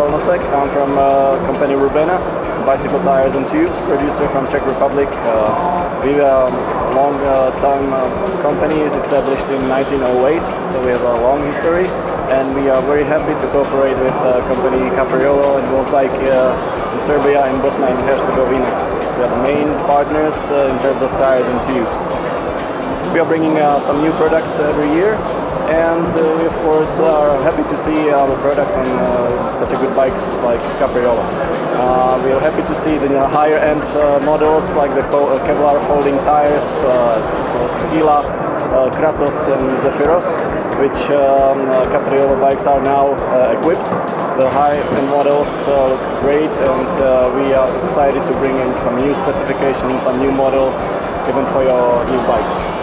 Pavel Nosek. I'm from company Rubena, bicycle tires and tubes, producer from Czech Republic. We are a long-time company, established in 1908, so we have a long history, and we are very happy to cooperate with company Capriolo and Voltbike in Serbia and Bosnia and Herzegovina. We are the main partners in terms of tires and tubes. We are bringing some new products every year, and we of course are happy to see our products on such a good bikes like Capriola. We are happy to see the higher end models like the Kevlar folding tires, Skila, Kratos and Zephyros, which Capriola bikes are now equipped. The high-end models look great, and we are excited to bring in some new specifications, some new models even for your new bikes.